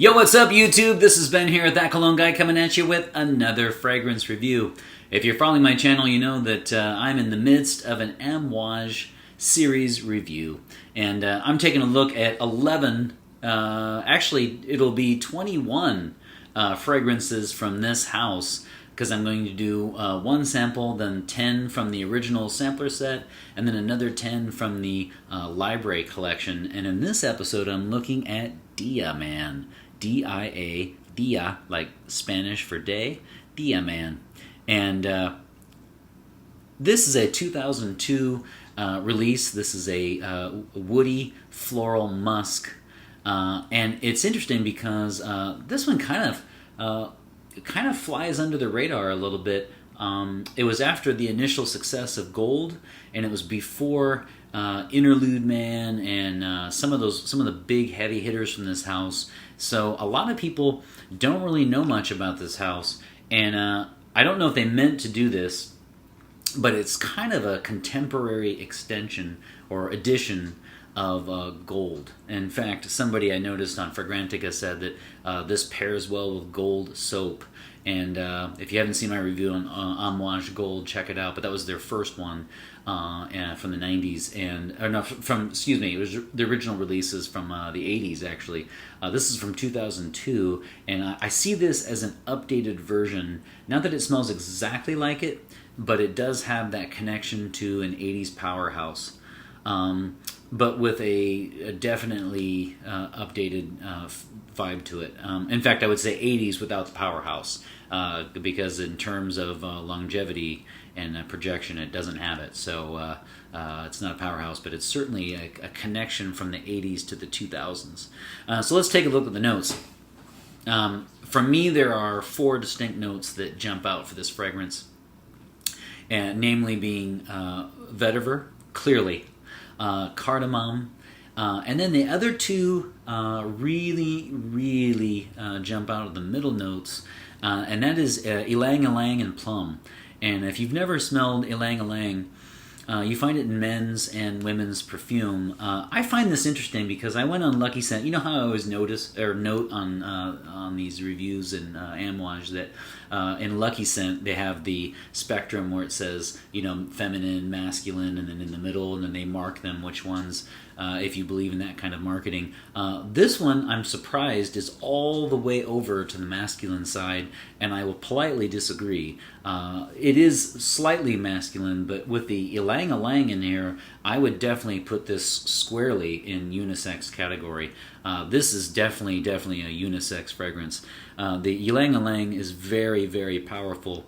Yo, what's up YouTube? This is Ben here at That Cologne Guy coming at you with another fragrance review. If you're following my channel, you know that I'm in the midst of an Amouage series review. And I'm taking a look at 11, actually it'll be 21 fragrances from this house, because I'm going to do one sample, then 10 from the original sampler set, and then another 10 from the library collection. And in this episode, I'm looking at Dia Man. D-I-A, Dia, like Spanish for day, Dia Man. And this is a 2002 release. This is a woody floral musk. And it's interesting because this one kind of flies under the radar a little bit. It was after the initial success of Gold, and it was before Interlude Man and some of the big heavy hitters from this house. So a lot of people don't really know much about this house, and I don't know if they meant to do this, but it's kind of a contemporary extension or addition of Gold. In fact, somebody I noticed on Fragrantica said that this pairs well with Gold soap. And if you haven't seen my review on Amouage Gold, check it out. But that was their first one from the 90s, or no, excuse me, it was the original releases from the 80s actually. This is from 2002, and I see this as an updated version. Not that it smells exactly like it, but it does have that connection to an 80s powerhouse. But with a definitely updated vibe to it. In fact, I would say 80s without the powerhouse, because in terms of longevity and projection, it doesn't have it. So it's not a powerhouse, but it's certainly a connection from the 80s to the 2000s. So let's take a look at the notes. For me, there are 4 distinct notes that jump out for this fragrance, and namely being vetiver, clearly, cardamom, and then the other 2 really jump out of the middle notes, and that is ylang ylang and plum. And if you've never smelled ylang ylang, you find it in men's and women's perfume. I find this interesting because I went on Lucky Scent. You know how I always note on these reviews in Amouage that in Lucky Scent they have the spectrum where it says, you know, feminine, masculine, and then in the middle, and then they mark them which ones, if you believe in that kind of marketing. This one, I'm surprised, is all the way over to the masculine side, and I will politely disagree. It is slightly masculine, but with the ylang ylang in here, I would definitely put this squarely in unisex category. This is definitely a unisex fragrance. The ylang ylang is very powerful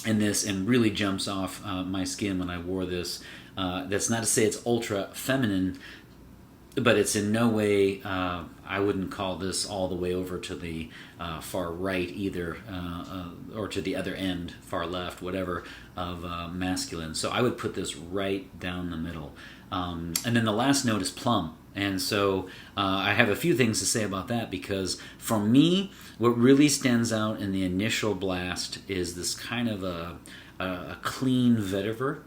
in this and really jumps off my skin when I wore this. That's not to say it's ultra feminine, but it's in no way, I wouldn't call this all the way over to the far right either, or to the other end, far left, whatever, of masculine. So I would put this right down the middle. And then the last note is plum. And so I have a few things to say about that, because for me, what really stands out in the initial blast is this kind of a clean vetiver.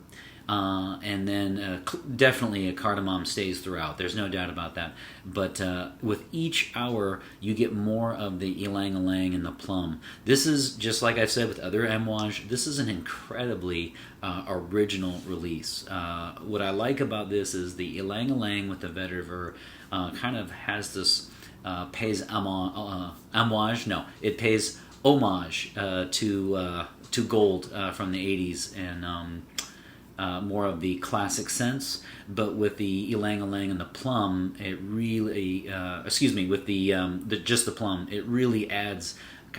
And then definitely a cardamom stays throughout. There's no doubt about that. But with each hour, you get more of the ylang ylang and the plum. This is, just like I've said with other Amouage, this is an incredibly original release. What I like about this is the ylang ylang with the vetiver kind of has this, pays Amouage, no, it pays homage to Gold from the 80s, and more of the classic sense, but with the ylang ylang and the plum, it really, with just the plum, it really adds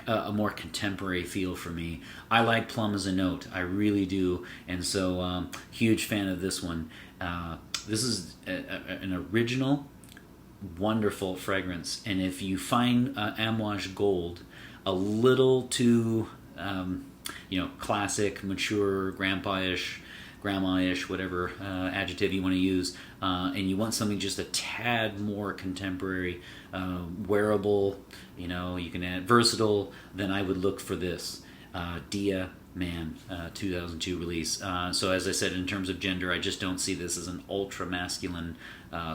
a more contemporary feel for me. I like plum as a note, I really do, and so huge fan of this one. This is an original, wonderful fragrance, and if you find Amouage Gold a little too, classic, mature, grandma-ish, whatever adjective you want to use, and you want something just a tad more contemporary, wearable, you can add versatile, then I would look for this. Dia Man, 2002 release. So as I said, in terms of gender, I just don't see this as an ultra masculine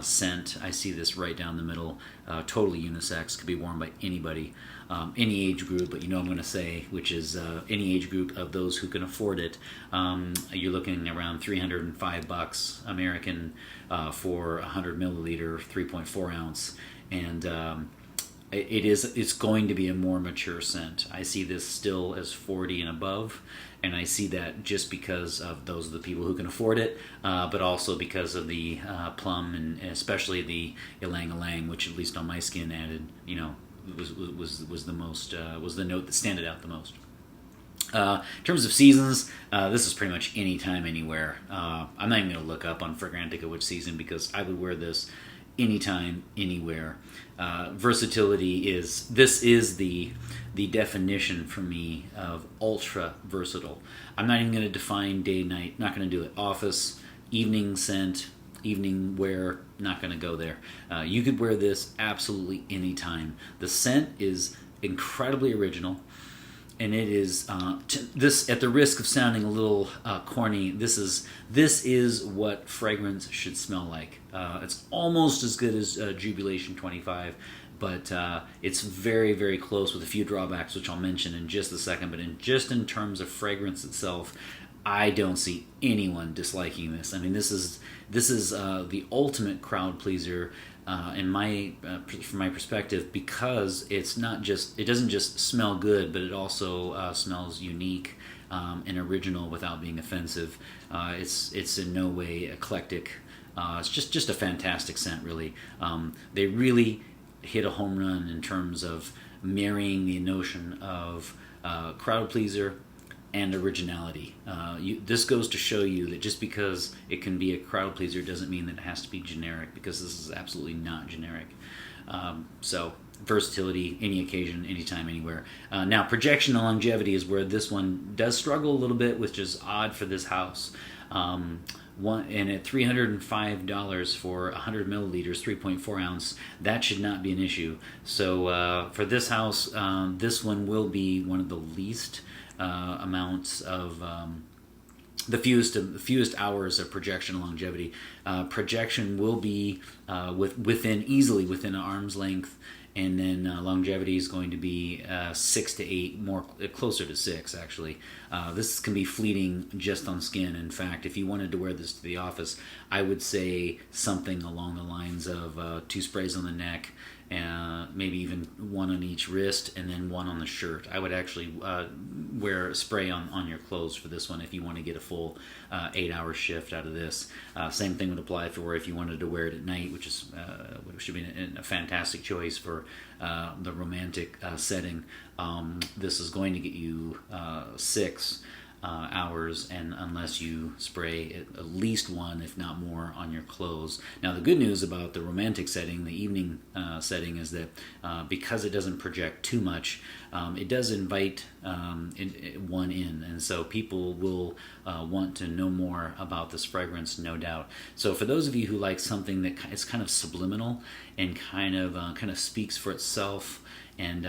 scent. I see this right down the middle, totally unisex, could be worn by anybody, any age group. But you know what I'm going to say, which is any age group of those who can afford it. You're looking around $305 American for 100 milliliter, 3.4 ounce, and it's going to be a more mature scent. I see this still as 40 and above, and I see that just because of those are the people who can afford it, but also because of the plum and especially the ylang ylang, which at least on my skin added, was the most was the note that standed out the most. In terms of seasons, this is pretty much anytime, anywhere. I'm not even going to look up on Fragrantica which season because I would wear this anytime, anywhere. Versatility is the definition for me of ultra versatile. I'm not even going to define day, night, not going to do it. Office, evening scent, evening wear, not going to go there. You could wear this absolutely anytime. The scent is incredibly original. And it is this, at the risk of sounding a little corny, this is what fragrance should smell like. It's almost as good as Jubilation 25, but it's very, very close with a few drawbacks, which I'll mention in just a second. But in terms of fragrance itself, I don't see anyone disliking this. I mean, this is the ultimate crowd pleaser. From my perspective, because it doesn't just smell good, but it also smells unique and original without being offensive. It's in no way eclectic. It's just a fantastic scent, really. They really hit a home run in terms of marrying the notion of crowd pleaser and originality. This goes to show you that just because it can be a crowd pleaser doesn't mean that it has to be generic, because this is absolutely not generic. So versatility, any occasion, anytime, anywhere. Now, projection and longevity is where this one does struggle a little bit, which is odd for this house. And at $305 for 100 milliliters, 3.4 ounce, that should not be an issue. So for this house, this one will be one of the least amounts of the fewest hours of projection and longevity. Projection will be easily within an arm's length, and then longevity is going to be 6 to 8, more closer to 6 actually. This can be fleeting just on skin. In fact, if you wanted to wear this to the office, I would say something along the lines of 2 sprays on the neck, maybe even 1 on each wrist, and then 1 on the shirt. I would actually wear a spray on your clothes for this one if you want to get a full 8-hour shift out of this. Same thing would apply if you wanted to wear it at night, which should be a fantastic choice for the romantic setting. This is going to get you 6 hours, and unless you spray at least 1, if not more, on your clothes. Now, the good news about the romantic setting, the evening setting, is that because it doesn't project too much, it does invite one in, and so people will want to know more about this fragrance, no doubt. So for those of you who like something that is kind of subliminal and kind of speaks for itself, and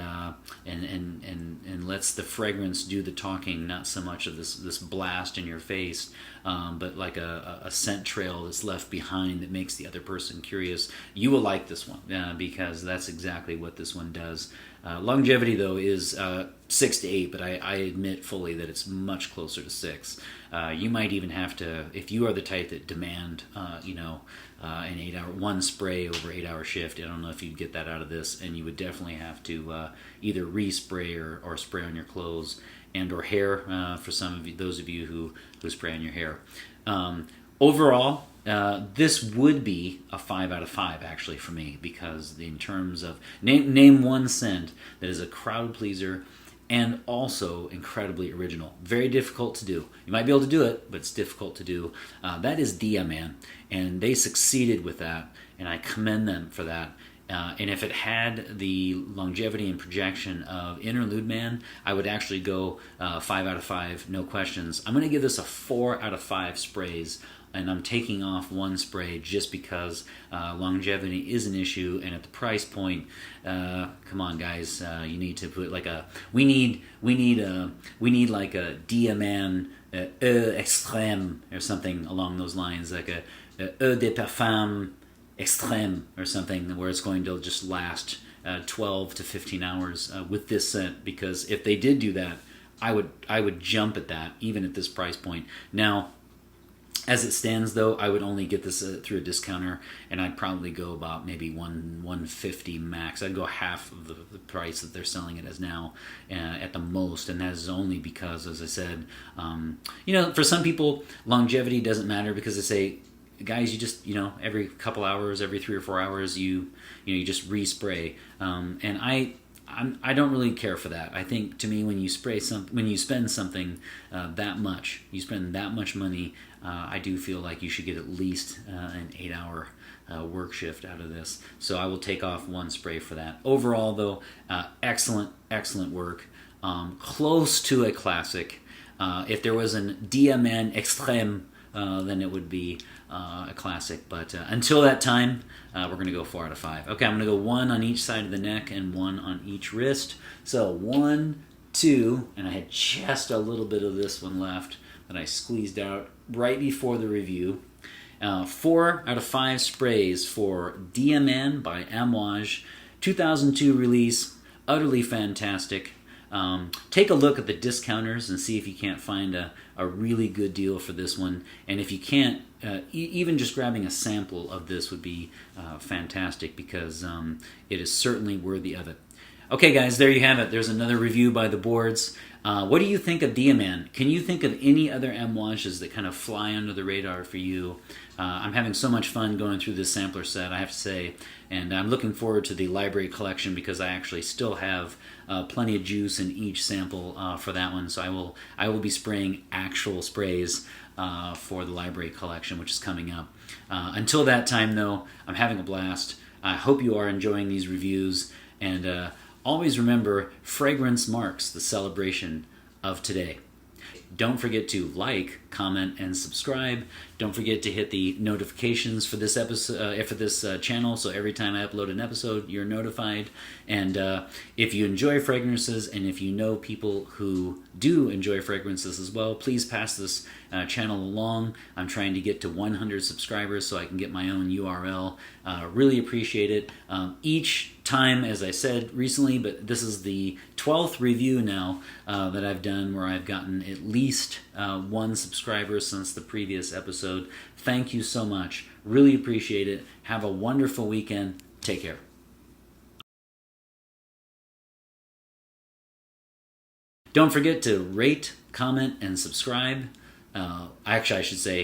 lets the fragrance do the talking, not so much of this blast in your face, but like a scent trail that's left behind that makes the other person curious. You will like this one because that's exactly what this one does. Longevity, though, is 6 to 8, but I admit fully that it's much closer to 6. You might even have to, if you are the type that demand, an 8-hour, 1 spray over 8-hour shift. I don't know if you'd get that out of this, and you would definitely have to either respray or spray on your clothes and or hair for some of you, those of you who spray on your hair. Overall, this would be a 5 out of 5 actually for me, because in terms of name one scent that is a crowd pleaser and also incredibly original. Very difficult to do. You might be able to do it, but it's difficult to do. That is Dia, man. And they succeeded with that, and I commend them for that. And if it had the longevity and projection of Interlude Man, I would actually go 5 out of 5, no questions. I'm going to give this a 4 out of 5 sprays and I'm taking off one spray just because longevity is an issue, and at the price point, come on, guys, you need to put like we need like a Diamant extrême or something along those lines, like a eau de parfum extrême or something, where it's going to just last 12 to 15 hours with this scent. Because if they did do that, I would jump at that, even at this price point. Now, as it stands, though, I would only get this through a discounter, and I'd probably go about maybe $150 max. I'd go half of the price that they're selling it as now, at the most, and that is only because, as I said, for some people, longevity doesn't matter, because they say, guys, you just, every couple hours, every 3 or 4 hours, you just respray, and I don't really care for that. I think, to me, when you spend something that much, you spend that much money, I do feel like you should get at least an 8-hour work shift out of this. So I will take off one spray for that. Overall, though, excellent work. Close to a classic. If there was an Diamant Extrême, then it would be a classic. But until that time, we're going to go 4 out of 5. Okay, I'm going to go 1 on each side of the neck and 1 on each wrist. So 1, 2, and I had just a little bit of this one left that I squeezed out right before the review. 4 out of 5 sprays for Diamant by Amouage, 2002 release, utterly fantastic. Take a look at the discounters and see if you can't find a really good deal for this one. And if you can't, even just grabbing a sample of this would be fantastic, because it is certainly worthy of it. Okay, guys, there you have it. There's another review by the boards. What do you think of Diamant? Can you think of any other Amouages that kind of fly under the radar for you? I'm having so much fun going through this sampler set, I have to say, and I'm looking forward to the library collection, because I actually still have plenty of juice in each sample for that one. So I will be spraying actual sprays for the library collection, which is coming up. Until that time, though, I'm having a blast. I hope you are enjoying these reviews, and always remember, fragrance marks the celebration of today. Don't forget to like, comment, and subscribe. Don't forget to hit the notifications for this episode, for this channel, so every time I upload an episode, you're notified. And if you enjoy fragrances, and if you know people who do enjoy fragrances as well, please pass this channel along. I'm trying to get to 100 subscribers so I can get my own URL. Really appreciate it. Each time, as I said recently, but this is the 12th review now that I've done where I've gotten at least 1 subscriber since the previous episode. Thank you so much. Really appreciate it. Have a wonderful weekend. Take care. Don't forget to rate, comment, and subscribe. Actually, I should say